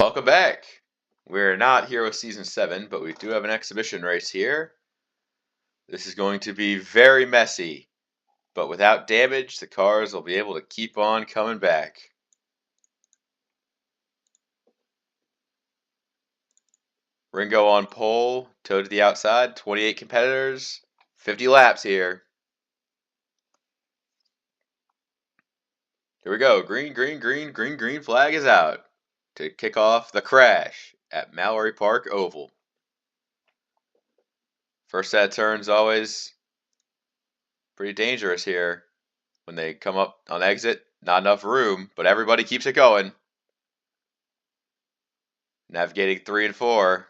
Welcome back. We're not here with Season 7, but we do have an exhibition race here. This is going to be very messy, but without damage, the cars will be able to keep on coming back. Ringo on pole, toe to the outside, 28 competitors, 50 laps here. Here we go. Green flag is out to kick off the crash at Mallory Park Oval. First set of turns always pretty dangerous here. When they come up on exit, not enough room, but everybody keeps it going. Navigating 3 and 4.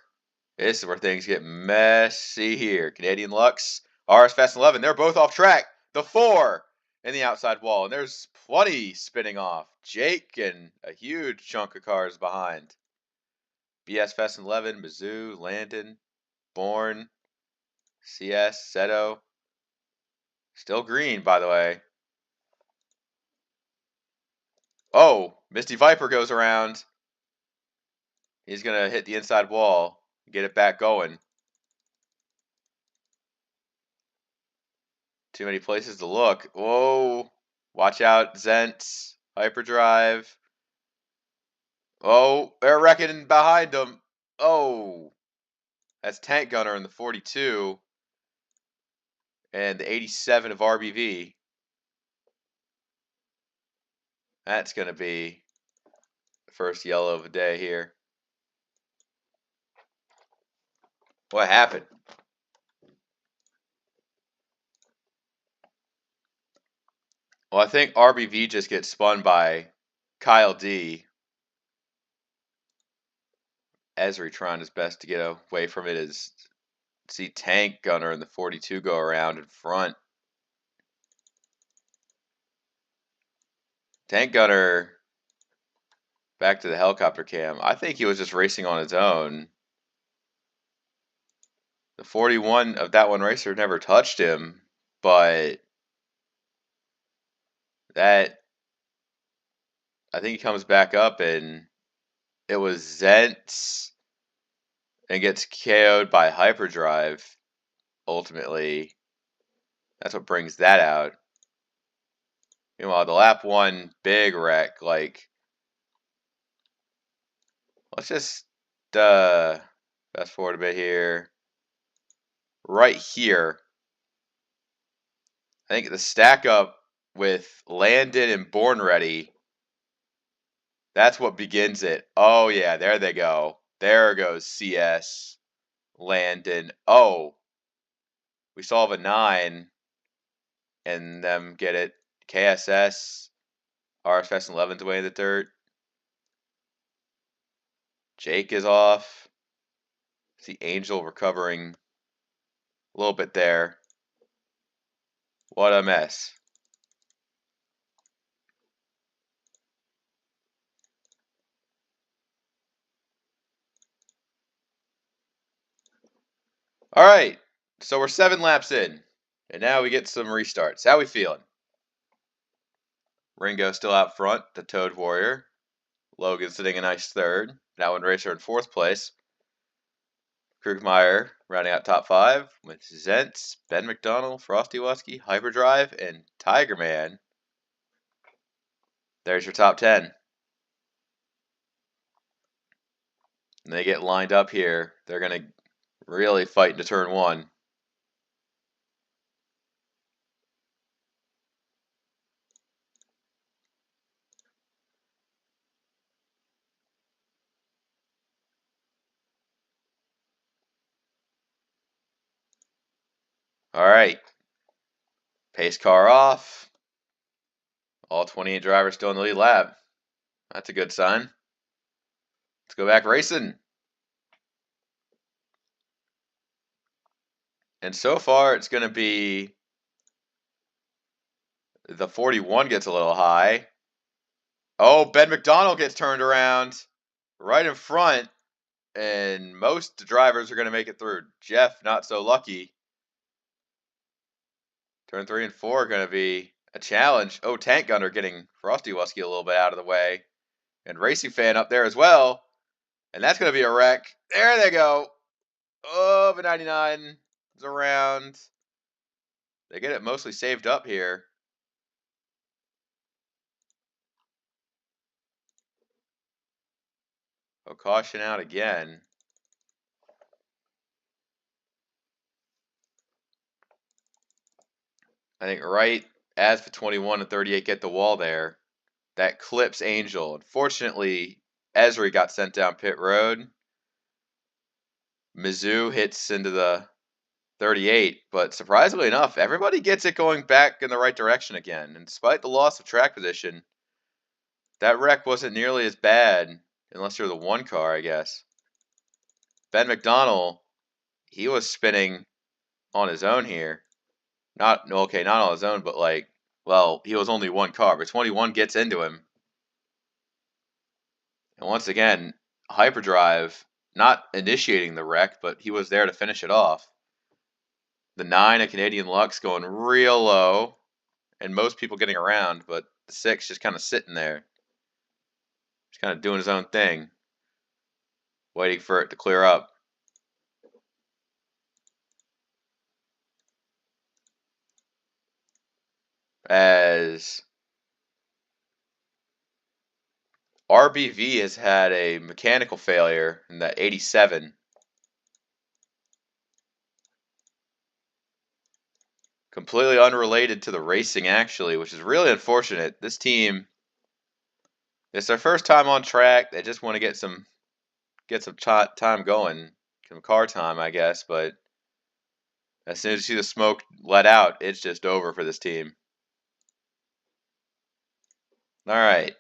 This is where things get messy here. Canadian Lux, RS Fast 11, they're both off track. The 4 in the outside wall, and there's plenty spinning off. Jake and a huge chunk of cars behind. BS Fast 11, Mizzou, Landon, Bourne, CS, Seto. Still green, by the way. Oh, Misty Viper goes around. He's going to hit the inside wall, get it back going. Too many places to look. Whoa. Watch out, Zents. Hyperdrive. Oh, they're wrecking behind them. Oh. That's Tank Gunner in the 42. And the 87 of RBV. That's going to be the first yellow of the day here. What happened? Well, I think RBV just gets spun by Kyle D. Esri trying his best to get away from it as see Tank Gunner in the 42 go around in front. Tank Gunner back to the helicopter cam. I think he was just racing on his own. The 41 of that one racer never touched him, but that I think he comes back up and it was Zents and gets KO'd by Hyperdrive. Ultimately, that's what brings that out. Meanwhile, the lap 1 big wreck. Like, let's just fast forward a bit here. Right here, I think the stack up with Landon and Born Ready, that's what begins it. Oh, yeah, there they go. There goes CS, Landon. Oh, we solve a 9 and them get it. KSS, RS Fast 11's away in the dirt. Jake is off. See Angel recovering a little bit there. What a mess. All right, so we're 7 laps in, and now we get some restarts. How we feeling? Ringo still out front, the Toad Warrior. Logan sitting a nice third. That one racer in 4th place. Krugmeyer rounding out top 5 with Zents, Ben McDonald, Frosty Wusky, Hyperdrive, and Tiger Man. There's your top 10. And they get lined up here. They're going to really fight into turn 1. All right. Pace car off. All 28 drivers still in the lead lap. That's a good sign. Let's go back racing. And so far, it's going to be the 41 gets a little high. Oh, Ben McDonald gets turned around right in front. And most drivers are going to make it through. Jeff, not so lucky. Turn 3 and 4 are going to be a challenge. Oh, Tank Gunner getting Frosty Wusky a little bit out of the way. And Racing Fan up there as well. And that's going to be a wreck. There they go. Oh, the 99 is around. They get it mostly saved up here. Oh, caution out again. I think right as the 21 and 38 get the wall there, that clips Angel. Unfortunately, Esri got sent down pit road. Mizzou hits into the 38, but surprisingly enough, everybody gets it going back in the right direction again. And despite the loss of track position, that wreck wasn't nearly as bad, unless you're the one car, I guess. Ben McDonald, he was spinning on his own here. Not on his own, but like, well, he was only one car, but 21 gets into him. And once again, Hyperdrive not initiating the wreck, but he was there to finish it off. The 9 of Canadian Lux going real low, and most people getting around, but the 6 just kind of sitting there. Just kind of doing his own thing, waiting for it to clear up. As RBV has had a mechanical failure in that 87. Completely unrelated to the racing, actually, which is really unfortunate. This team, it's their first time on track. They just want to get some time going, some car time, I guess. But as soon as you see the smoke let out, it's just over for this team. All right.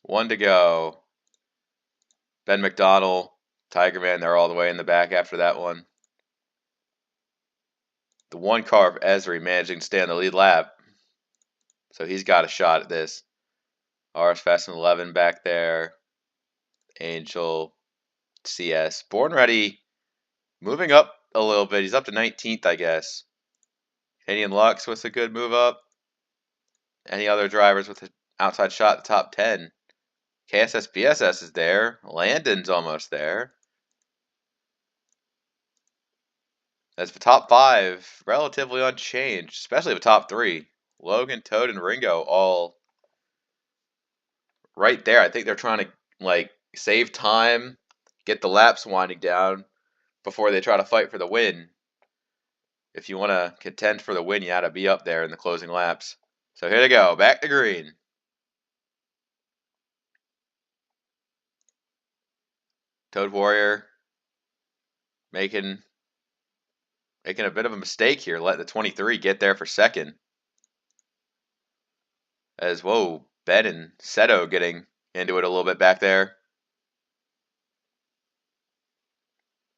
One to go. Ben McDonald, Tiger Man, they're all the way in the back after that one. The one car of Esri managing to stay on the lead lap. So he's got a shot at this. RS Fast and 11 back there. Angel, CS. Born Ready moving up a little bit. He's up to 19th, I guess. Canadian Lux with a good move up. Any other drivers with an outside shot at the top 10? KSS BSS is there. Landon's almost there. As the top 5, relatively unchanged, especially the top 3. Logan, Toad, and Ringo all right there. I think they're trying to like save time, get the laps winding down before they try to fight for the win. If you want to contend for the win, you got to be up there in the closing laps. So here they go, back to green. Toad Warrior making a bit of a mistake here, letting the 23 get there for second. As, whoa, Ben and Seto getting into it a little bit back there.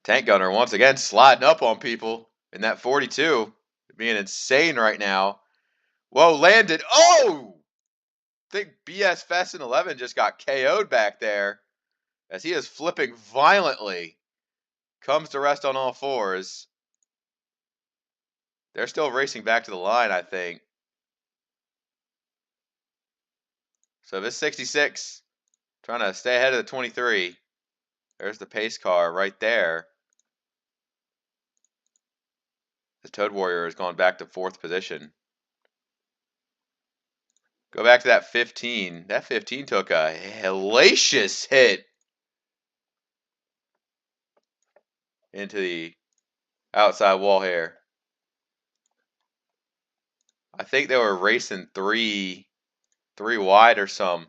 Tank Gunner once again sliding up on people in that 42. Being insane right now. Whoa, landed. Oh! I think BS Fast and 11 just got KO'd back there as he is flipping violently. Comes to rest on all fours. They're still racing back to the line, I think. So this 66 trying to stay ahead of the 23. There's the pace car right there. The Toad Warrior has gone back to 4th position. Go back to that 15. That 15 took a hellacious hit into the outside wall here. I think they were racing three wide or some.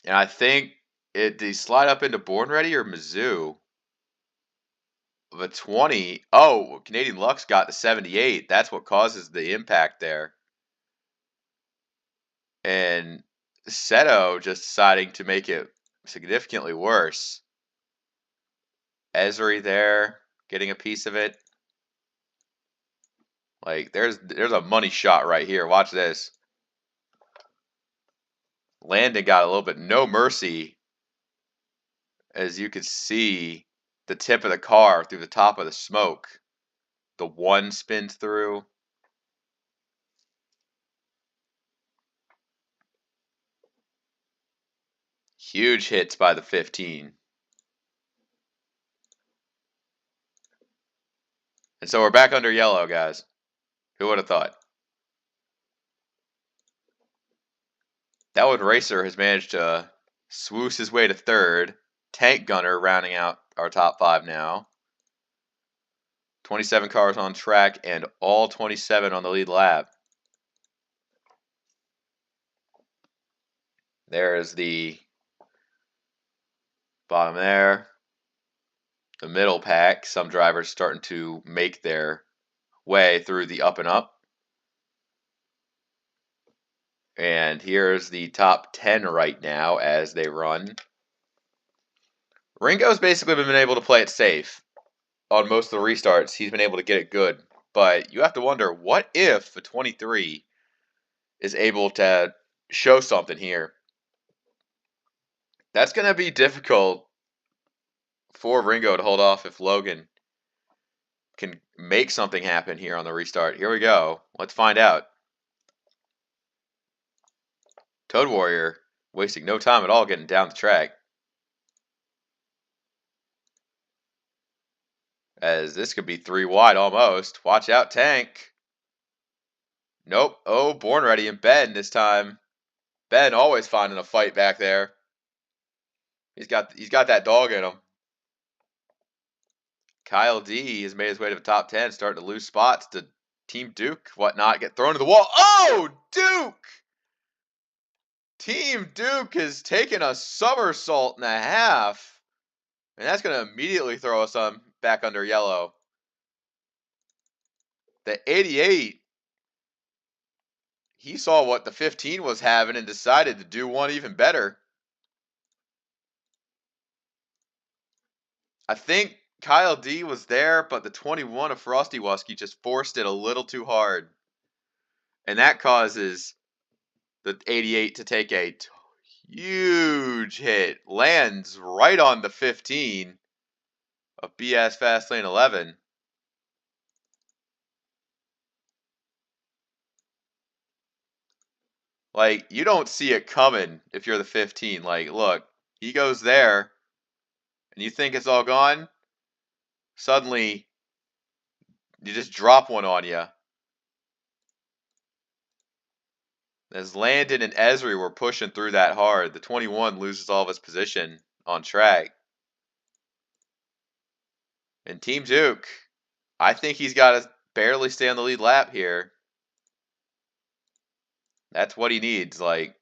And I think did he slide up into Born Ready or Mizzou? The 20. Oh, Canadian Lux got the 78. That's what causes the impact there. And Seto just deciding to make it significantly worse. Esri there getting a piece of it. Like there's a money shot right here. Watch this. Landon got a little bit no mercy. As you can see, the tip of the car through the top of the smoke. The 1 spins through. Huge hits by the 15. And so we're back under yellow, guys. Who would have thought? That one Racer has managed to swoosh his way to third. Tank Gunner rounding out our top 5 now. 27 cars on track and all 27 on the lead lap. There's the bottom there. The middle pack, some drivers starting to make their way through the up and up. And here's the top 10 right now as they run. Ringo's basically been able to play it safe on most of the restarts. He's been able to get it good. But you have to wonder, what if the 23 is able to show something here? That's going to be difficult for Ringo to hold off if Logan can make something happen here on the restart. Here we go. Let's find out. Toad Warrior wasting no time at all getting down the track. As this could be 3 wide almost. Watch out, Tank. Nope. Oh, Born Ready and Ben this time. Ben always finding a fight back there. He's got that dog in him. Kyle D has made his way to the top 10, starting to lose spots to Team Duke, whatnot, get thrown to the wall. Oh, Duke! Team Duke has taken a somersault and a half. And that's going to immediately throw us back under yellow. The 88, he saw what the 15 was having and decided to do one even better. I think Kyle D was there, but the 21 of Frosty Wusky just forced it a little too hard. And that causes the 88 to take a huge hit. Lands right on the 15 of BS Fastlane 11. Like, you don't see it coming if you're the 15. Like, look, he goes there, and you think it's all gone. Suddenly, you just drop one on you. As Landon and Esri were pushing through that hard, the 21 loses all of his position on track. And Team Duke, I think he's got to barely stay on the lead lap here. That's what he needs. Like,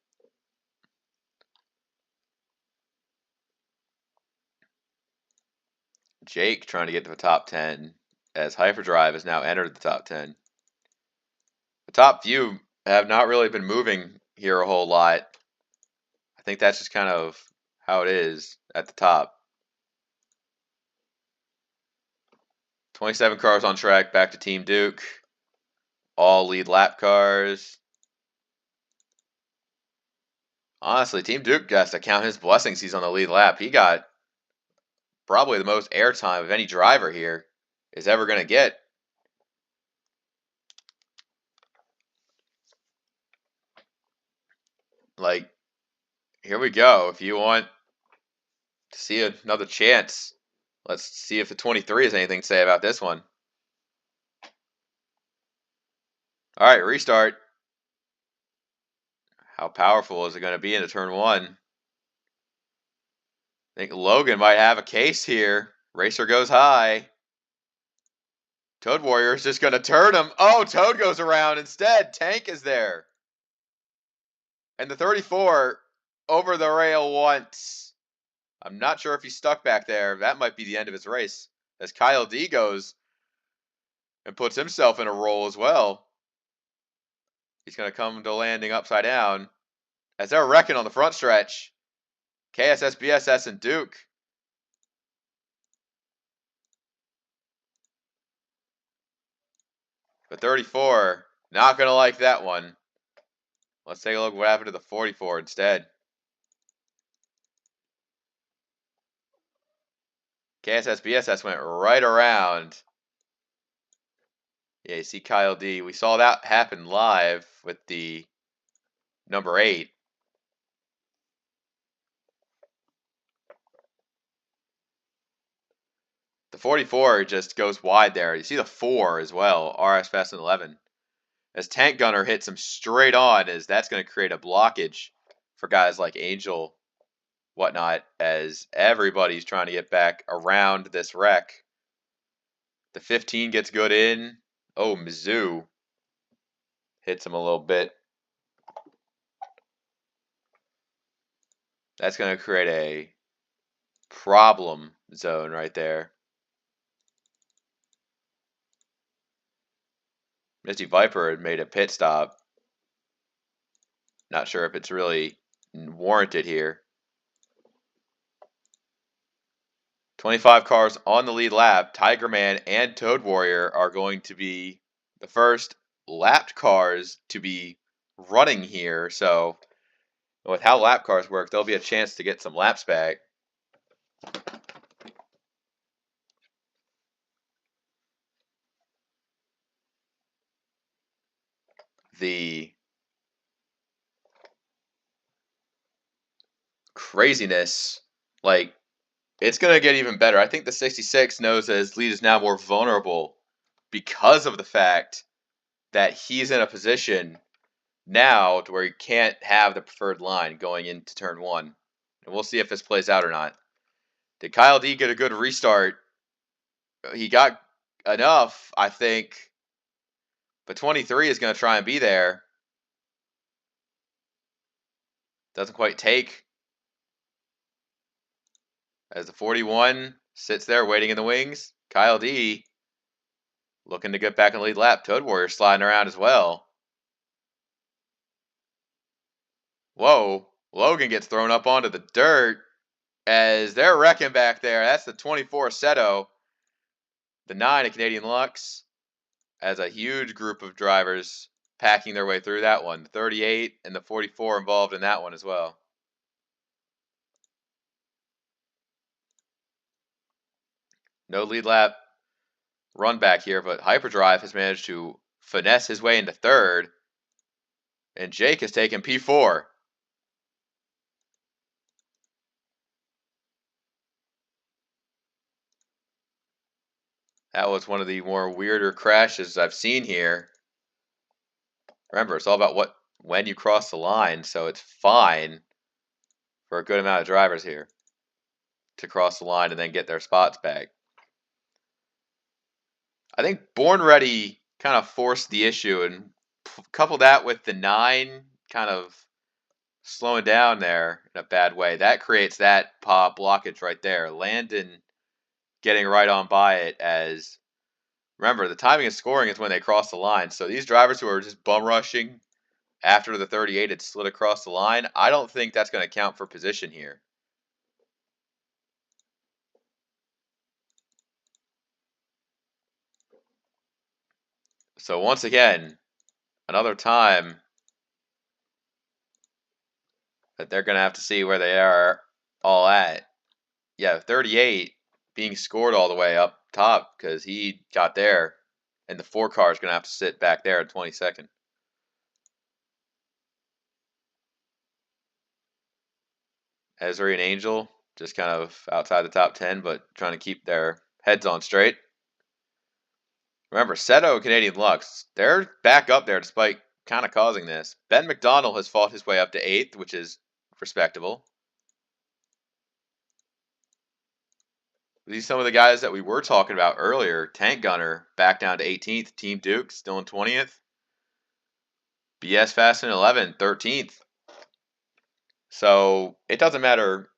Jake trying to get to the top 10 as Hyperdrive has now entered the top 10. The top few have not really been moving here a whole lot. I think that's just kind of how it is at the top. 27 cars on track, back to Team Duke. All lead lap cars. Honestly, Team Duke has to count his blessings he's on the lead lap. He got probably the most airtime of any driver here is ever going to get. Like, here we go. If you want to see another chance, let's see if the 23 has anything to say about this one. All right, restart. How powerful is it going to be into turn 1? I think Logan might have a case here. Racer goes high. Toad Warrior is just going to turn him. Oh, Toad goes around instead. Tank is there. And the 34 over the rail once. I'm not sure if he's stuck back there. That might be the end of his race. As Kyle D goes and puts himself in a roll as well. He's going to come to landing upside down. As they're wrecking on the front stretch. KSS, BSS, and Duke. The 34, not going to like that one. Let's take a look what happened to the 44 instead. KSS, BSS went right around. Yeah, you see Kyle D. We saw that happen live with the number 8. 44 just goes wide there. You see the 4 as well, RS Fast and 11. As Tank Gunner hits him straight on, as that's going to create a blockage for guys like Angel, whatnot, as everybody's trying to get back around this wreck. The 15 gets good in. Oh, Mizzou hits him a little bit. That's going to create a problem zone right there. Misty Viper had made a pit stop. Not sure if it's really warranted here. 25 cars on the lead lap. Tiger Man and Toad Warrior are going to be the first lapped cars to be running here. So with how lap cars work, there'll be a chance to get some laps back. The craziness, like, it's going to get even better. I think the 66 knows that his lead is now more vulnerable because of the fact that he's in a position now to where he can't have the preferred line going into turn 1. And we'll see if this plays out or not. Did Kyle D get a good restart? He got enough, I think. But 23 is going to try and be there. Doesn't quite take. As the 41 sits there waiting in the wings. Kyle D looking to get back in the lead lap. Toad Warrior sliding around as well. Whoa. Logan gets thrown up onto the dirt as they're wrecking back there. That's the 24 Seto. The 9 of Canadian Lux as a huge group of drivers packing their way through that one. The 38 and the 44 involved in that one as well. No lead lap run back here, but Hyperdrive has managed to finesse his way into third. And Jake has taken P4. That was one of the more weirder crashes I've seen here. Remember, it's all about when you cross the line, so it's fine for a good amount of drivers here to cross the line and then get their spots back. I think Born Ready kind of forced the issue, and couple that with the 9 kind of slowing down there in a bad way. That creates that pop blockage right there. Landon getting right on by it as, remember, the timing of scoring is when they cross the line. So these drivers who are just bum rushing after the 38 had slid across the line, I don't think that's going to count for position here. So once again, another time that they're going to have to see where they are all at. Yeah, 38 being scored all the way up top because he got there, and the 4 car is going to have to sit back there at 22nd. Esri and Angel just kind of outside the top 10, but trying to keep their heads on straight. Remember, Seto and Canadian Lux, they're back up there despite kind of causing this. Ben McDonald has fought his way up to 8th, which is respectable. These are some of the guys that we were talking about earlier. Tank Gunner back down to 18th. Team Duke still in 20th. BS Fast and 11, 13th. So it doesn't matter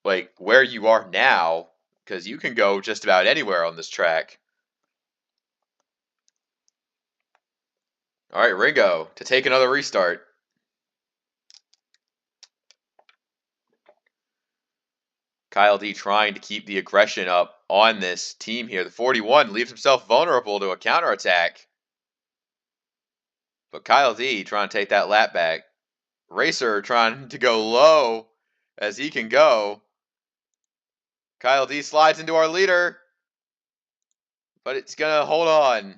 like where you are now, because you can go just about anywhere on this track. All right, Ringo to take another restart. Kyle D trying to keep the aggression up on this team here. The 41 leaves himself vulnerable to a counterattack. But Kyle D trying to take that lap back. Racer trying to go low as he can go. Kyle D slides into our leader. But it's going to hold on.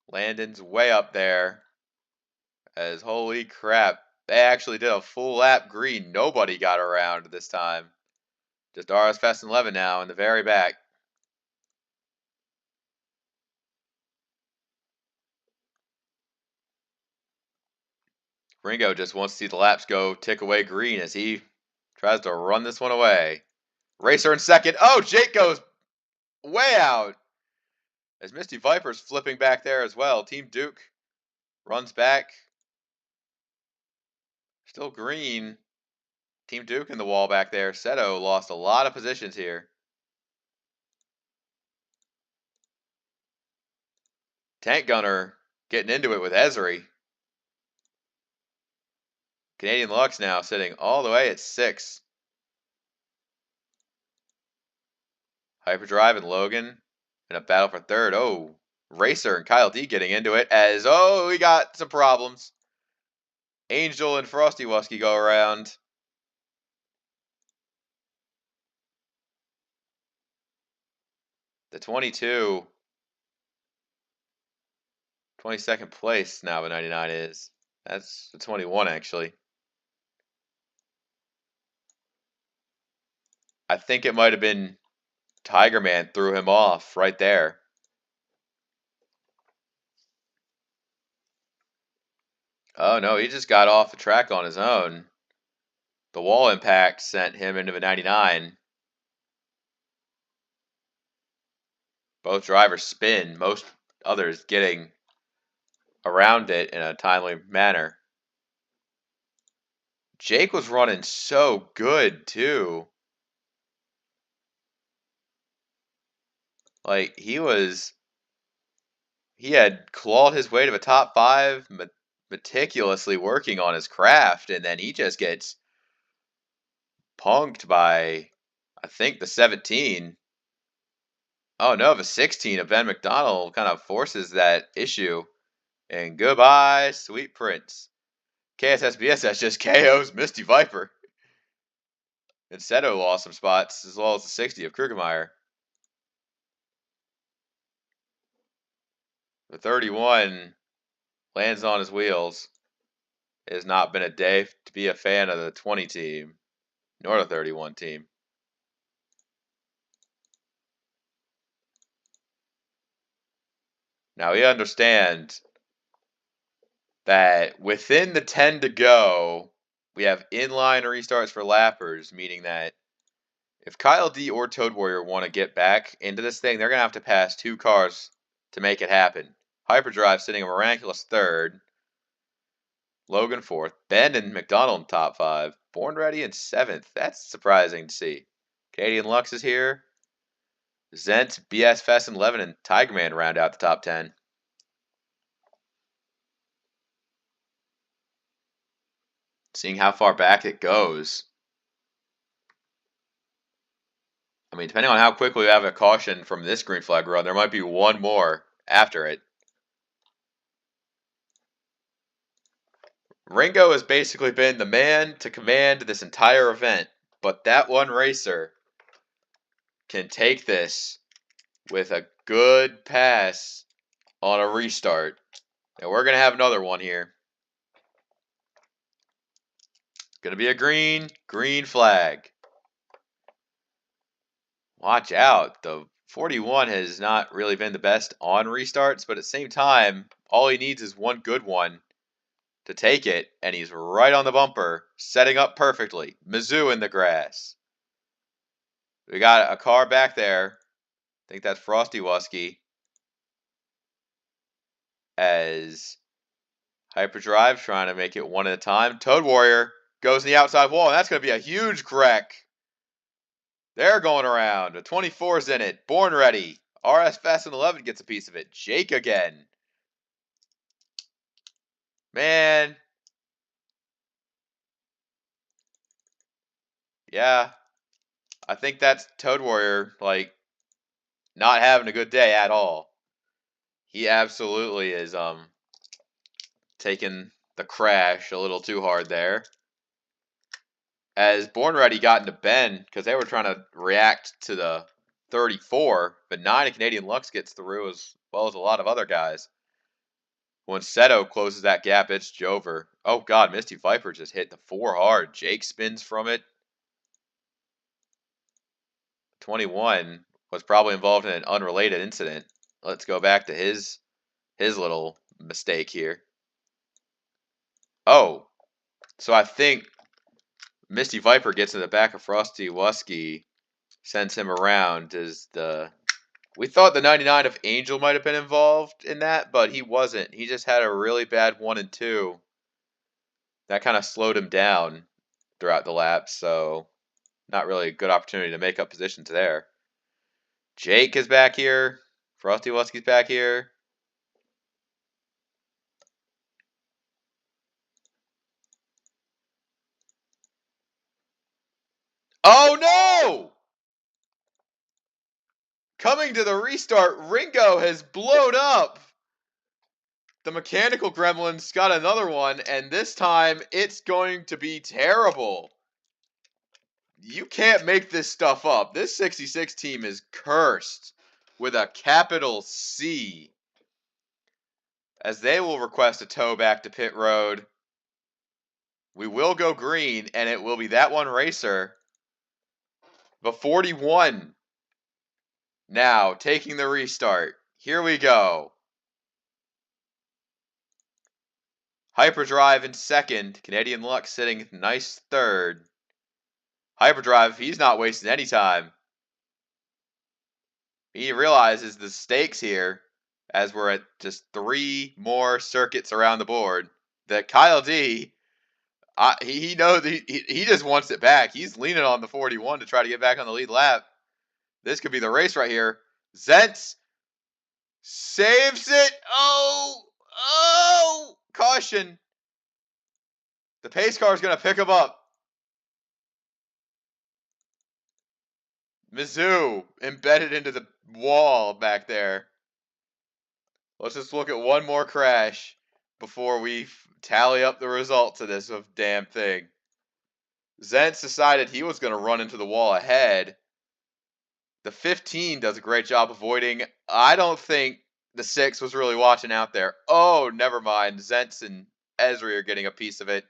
Landon's way up there. As holy crap. They actually did a full lap green. Nobody got around this time. Just RS Fast and 11 now in the very back. Ringo just wants to see the laps go tick away green as he tries to run this one away. Racer in second. Oh, Jake goes way out. As Misty Viper's flipping back there as well. Team Duke runs back. Still green. Team Duke in the wall back there. Seto lost a lot of positions here. Tank Gunner getting into it with Esri. Canadian Lux now sitting all the way at 6. Hyperdrive and Logan in a battle for third. Oh, Racer and Kyle D getting into it as, oh, we got some problems. Angel and Frosty Wusky go around. The 22nd place now the 99 is. That's the 21 actually. I think it might have been Tiger Man threw him off right there. Oh no, he just got off the track on his own. The wall impact sent him into the 99. Both drivers spin, most others getting around it in a timely manner. Jake was running so good too. Like he had clawed his way to the top 5, meticulously working on his craft, and then he just gets punked by, I think, the 17. Oh no, the 16 of Ben McDonald kind of forces that issue. And goodbye, Sweet Prince. KSSBSS just KOs Misty Viper. And Seto lost some spots, as well as the 60 of Krugemeyer. The 31 lands on his wheels. It has not been a day to be a fan of the 20 team, nor the 31 team. Now we understand that within the 10 to go, we have inline restarts for lappers, meaning that if Kyle D or Toad Warrior want to get back into this thing, they're going to have to pass 2 cars to make it happen. Hyperdrive sitting a miraculous 3rd. Logan 4th. Ben and McDonald in top 5. Born Ready in 7th. That's surprising to see. Canadian Lux is here. Zent, BS Fest and 11, and Tiger Man round out the top 10. Seeing how far back it goes. I mean, depending on how quickly we have a caution from this green flag run, there might be one more after it. Ringo has basically been the man to command this entire event, but that one racer can take this with a good pass on a restart. And we're going to have another one here. Going to be a green flag. Watch out. The 41 has not really been the best on restarts, but at the same time, all he needs is one good one to take it, and he's right on the bumper, setting up perfectly. Mizzou in the grass. We got a car back there. I think that's Frosty Wusky. As Hyperdrive trying to make it one at a time. Toad Warrior goes in the outside wall, and that's going to be a huge crack. They're going around. The 24's in it. Born Ready. RS Fast and 11 gets a piece of it. Jake again. Man. Yeah. I think that's Toad Warrior, like, not having a good day at all. He absolutely is taking the crash a little too hard there. As Born Ready got into Ben, because they were trying to react to the 34, but 9 of Canadian Lux gets through as well as a lot of other guys. When Seto closes that gap, it's Jover. Oh god, Misty Viper just hit the 4 hard. Jake spins from it. 21 was probably involved in an unrelated incident. Let's go back to his little mistake here. Oh, so I think Misty Viper gets in the back of Frosty Wusky, sends him around. We thought the 99 of Angel might have been involved in that, but he wasn't. He just had a really bad 1 and 2. That kind of slowed him down throughout the lap, so not really a good opportunity to make up positions there. Jake is back here. Frosty Wusky's back here. Oh no! Coming to the restart, Ringo has blown up. The mechanical gremlin's got another one, and this time it's going to be terrible. You can't make this stuff up. This 66 team is cursed with a capital C, as they will request a tow back to pit road. We will go green, and it will be that one racer. The 41 now taking the restart. Here we go. Hyperdrive in second. Canadian Luck sitting nice third. Hyperdrive, he's not wasting any time. He realizes the stakes here, as we're at just 3 more circuits around the board, that Kyle D, he knows he just wants it back. He's leaning on the 41 to try to get back on the lead lap. This could be the race right here. Zentz saves it. Oh, caution. The pace car is going to pick him up. Mizzou embedded into the wall back there. Let's just look at one more crash before we tally up the results of this damn thing. Zentz decided he was going to run into the wall ahead. The 15 does a great job avoiding. I don't think the 6 was really watching out there. Oh, never mind. Zentz and Esri are getting a piece of it.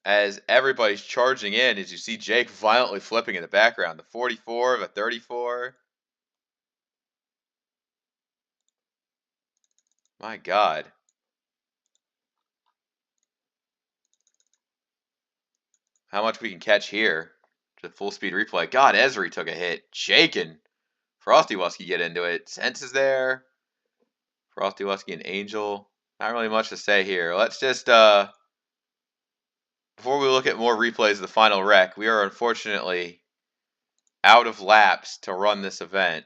As everybody's charging in, as you see Jake violently flipping in the background. The 44 of a 34. My God. How much we can catch here. To full speed replay. God, Esri took a hit. Jake and Frosty Wusky get into it. Sense is there. Frosty Wusky and Angel. Not really much to say here. Let's just, before we look at more replays of the final wreck, we are unfortunately out of laps to run this event.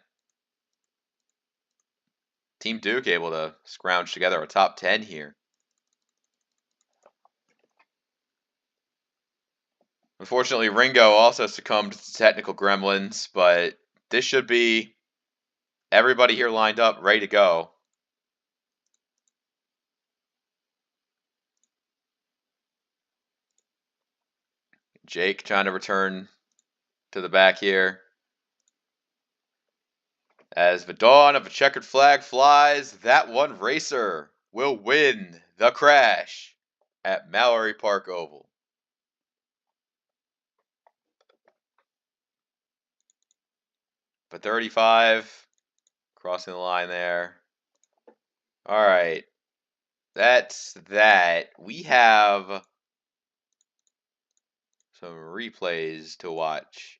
Team Duke able to scrounge together a top 10 here. Unfortunately, Ringo also succumbed to technical gremlins, but this should be everybody here lined up, ready to go. Jake trying to return to the back here. As the dawn of a checkered flag flies, that one racer will win the crash at Mallory Park Oval. But 35, crossing the line there. All right, that's that. We have some replays to watch.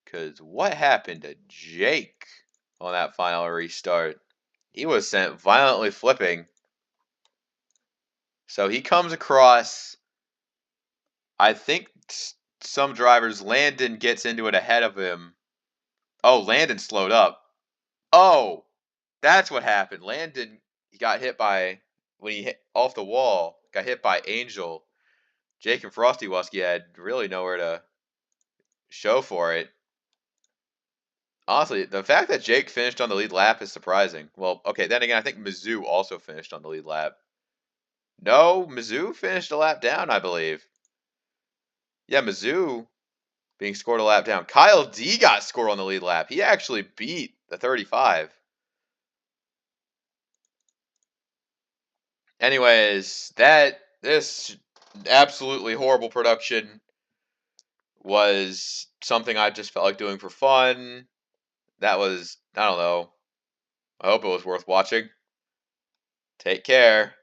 Because what happened to Jake on that final restart? He was sent violently flipping. So he comes across, I think some drivers, Landon gets into it ahead of him. Oh, Landon slowed up. Oh, that's what happened. Landon, he got hit by, when he hit off the wall, got hit by Angel. Jake and Frosty Wusky had really nowhere to show for it. Honestly, the fact that Jake finished on the lead lap is surprising. Well, okay, then again, I think Mizzou also finished on the lead lap. No, Mizzou finished a lap down, I believe. Yeah, Mizzou being scored a lap down. Kyle D got scored on the lead lap. He actually beat the 35. Anyways, this absolutely horrible production. was something I just felt like doing for fun. That was, I don't know. I hope it was worth watching. Take care.